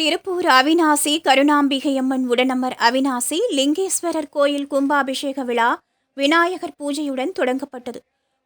திருப்பூர் அவிநாசி கருணாம்பிகையம்மன் உடனமர் அவிநாசி லிங்கேஸ்வரர் கோயில் கும்பாபிஷேக விழா விநாயகர் பூஜையுடன் தொடங்கப்பட்டது.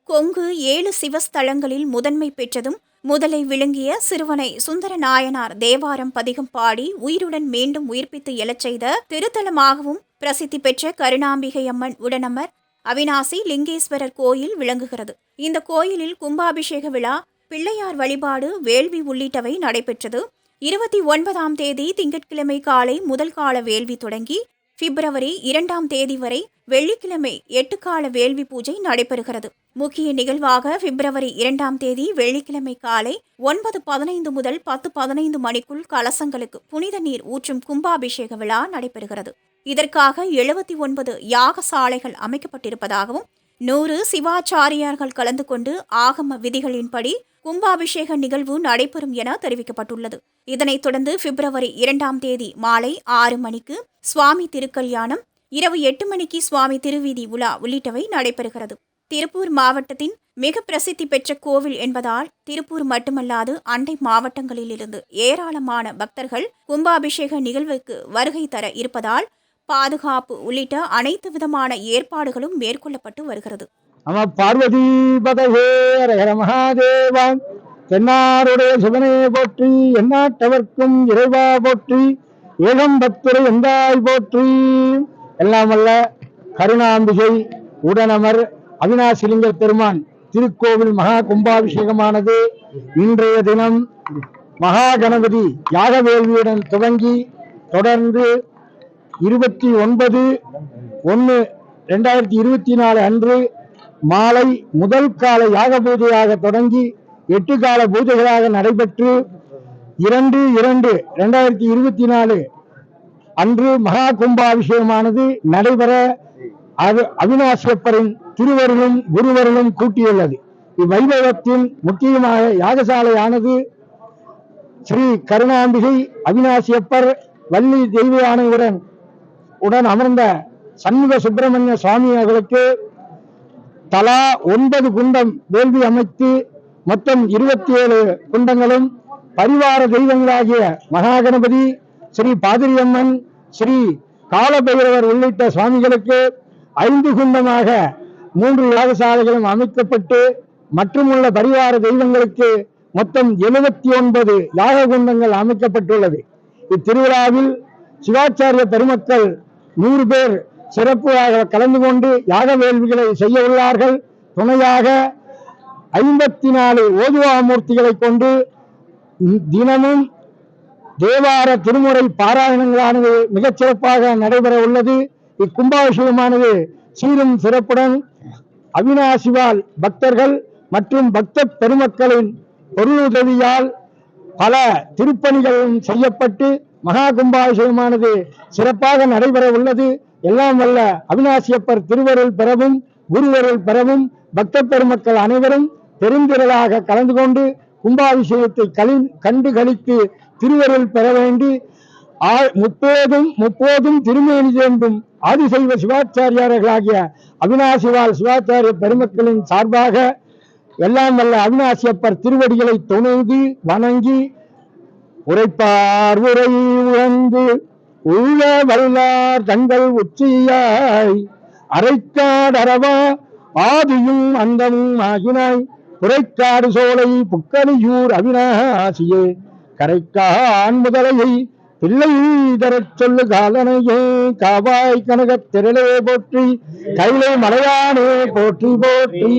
கொங்கு 7 சிவஸ்தலங்களில் முதன்மை பெற்றதும் முதலை விழுங்கிய சிறுவனை சுந்தர நாயனார் தேவாரம் பதிகம் பாடி உயிருடன் மீண்டும் உயிர்ப்பித்து எழச் செய்த திருத்தலமாகவும் பிரசித்தி பெற்ற கருணாம்பிகையம்மன் உடனமர் அவிநாசி லிங்கேஸ்வரர் கோயில் விளங்குகிறது. இந்த கோயிலில் கும்பாபிஷேக விழா, பிள்ளையார் வழிபாடு, வேள்வி உள்ளிட்டவை நடைபெற்றது. 29ஆம் தேதி திங்கட்கிழமை காலை முதல் கால வேள்வி தொடங்கி பிப்ரவரி 2ஆம் தேதி வரை வெள்ளிக்கிழமை 8 கால வேள்வி பூஜை நடைபெறுகிறது. முக்கிய நிகழ்வாக பிப்ரவரி 2ஆம் தேதி வெள்ளிக்கிழமை காலை 9:15 முதல் 10:15 மணிக்குள் கலசங்களுக்கு புனித நீர் ஊற்றும் கும்பாபிஷேக விழா நடைபெறுகிறது. இதற்காக 79 யாகசாலைகள் அமைக்கப்பட்டிருப்பதாகவும் 100 சிவாச்சாரியார்கள் கலந்து கொண்டு ஆகம விதிகளின்படி கும்பாபிஷேக நிகழ்வு நடைபெறும் என தெரிவிக்கப்பட்டுள்ளது. இதனைத் தொடர்ந்து பிப்ரவரி 2ஆம் தேதி மாலை 6 மணிக்கு சுவாமி திருக்கல்யாணம், இரவு 8 மணிக்கு சுவாமி திருவீதி உலா உள்ளிட்டவை நடைபெறுகிறது. திருப்பூர் மாவட்டத்தின் மிக பிரசித்தி பெற்ற கோவில் என்பதால் திருப்பூர் மட்டுமல்லாது அண்டை மாவட்டங்களிலிருந்து ஏராளமான பக்தர்கள் கும்பாபிஷேக நிகழ்வுக்கு வருகை தர இருப்பதால் பாதுகாப்பு உள்ளிட்ட அனைத்து விதமான ஏற்பாடுகளும் மேற்கொள்ளப்பட்டு வருகிறது. நம பார்வதி பதவே ஹர மகாதேவா. தென்னாருடைய சிவனே போற்றி, எந்நாட்டவர்க்கும் இறைவா போற்றி, ஏகம் பக்தரை எந்தாய் போற்றி. எல்லாம் வல்ல கருணாம்பிகை உடனமர் அவிநாசிலிங்க பெருமான் திருக்கோவில் மகா கும்பாபிஷேகமானது இன்றைய தினம் மகா கணபதி யாக வேள்வியுடன் துவங்கி தொடர்ந்து 29/1/2024 அன்று மாலை முதல் கால யாக பூஜையாக தொடங்கி 8 கால பூஜைகளாக நடைபெற்று 2/2/2024 அன்று மகா கும்பாபிஷேகமானது நடைபெற அவிநாசியப்பரின் திருவருளும் குருவருளும் கூட்டியுள்ளது. இவ்வைபவத்தின் முக்கியமாக யாகசாலையானது ஸ்ரீ கருணாம்பிகை அவிநாசியப்பர் வள்ளி தெய்வ யானையுடன் அமர்ந்த சண்முக சுப்பிரமணிய சுவாமி அவர்களுக்கு தலா 9 குண்டம் வேள்வி அமைத்து மொத்தம் 27 குண்டங்களும், பரிவார தெய்வங்களாகிய மகாகணபதி, ஸ்ரீ பாதிரியம்மன், ஸ்ரீ காலபைரவர் உள்ளிட்ட சுவாமிகளுக்கு 5 குண்டமாக 3 யாகசாலைகளும் அமைக்கப்பட்டு மற்றுமுள்ள பரிவார தெய்வங்களுக்கு மொத்தம் 79 யாக குண்டங்கள் அமைக்கப்பட்டுள்ளது. இத்திருவிழாவில் சிவாச்சாரிய பெருமக்கள் 100 பேர் சிறப்பாக கலந்து கொண்டு யாக வேள்விகளை செய்ய உள்ளார்கள். துணையாக 54 ஓதுவாமூர்த்திகளை கொண்டு தினமும் தேவார திருமுறை பாராயணங்களானது மிகச் சிறப்பாக நடைபெற உள்ளது. இக்கும்பாபிஷேகமானது சீரும் சிறப்புடன் அவிநாசிவால் பக்தர்கள் மற்றும் பக்த பெருமக்களின் பொருளுதவியால் பல திருப்பணிகளும் செய்யப்பட்டு மகா கும்பாபிஷேகமானது சிறப்பாக நடைபெற உள்ளது. எல்லாம் வல்ல அவிநாசியப்பர் திருவருள் பெறவும் குருவருள் பெறவும் பக்த பெருமக்கள் அனைவரும் பெருந்திரளாக கலந்து கொண்டு கும்பாபிஷேகத்தை கண்டு களித்து திருவருள் பெற வேண்டி முப்போதும் திருமேனி வேண்டும் ஆதிசைவ சிவாச்சாரியார்களாகிய அவிநாசிவால் சிவாச்சாரிய பெருமக்களின் சார்பாக எல்லாம் வல்ல அவிநாசியப்பர் திருவடிகளை தொழுது வணங்கி உரைப்பார் உரை உணர்ந்து உள்ள வல்லார் தங்கள் உச்சியாய் அரைக்காடரவா ஆதியும் அந்தமும் ஆகினாய் உரைக்காடு சோலை புக்கலியூர் அவிநாசியே கரைக்கான் முதலையை பிள்ளை தரச் சொல்லு காலனையே காவாய் கனகத் திரளே போற்றி கைலை மலையானே போற்றி போற்றி.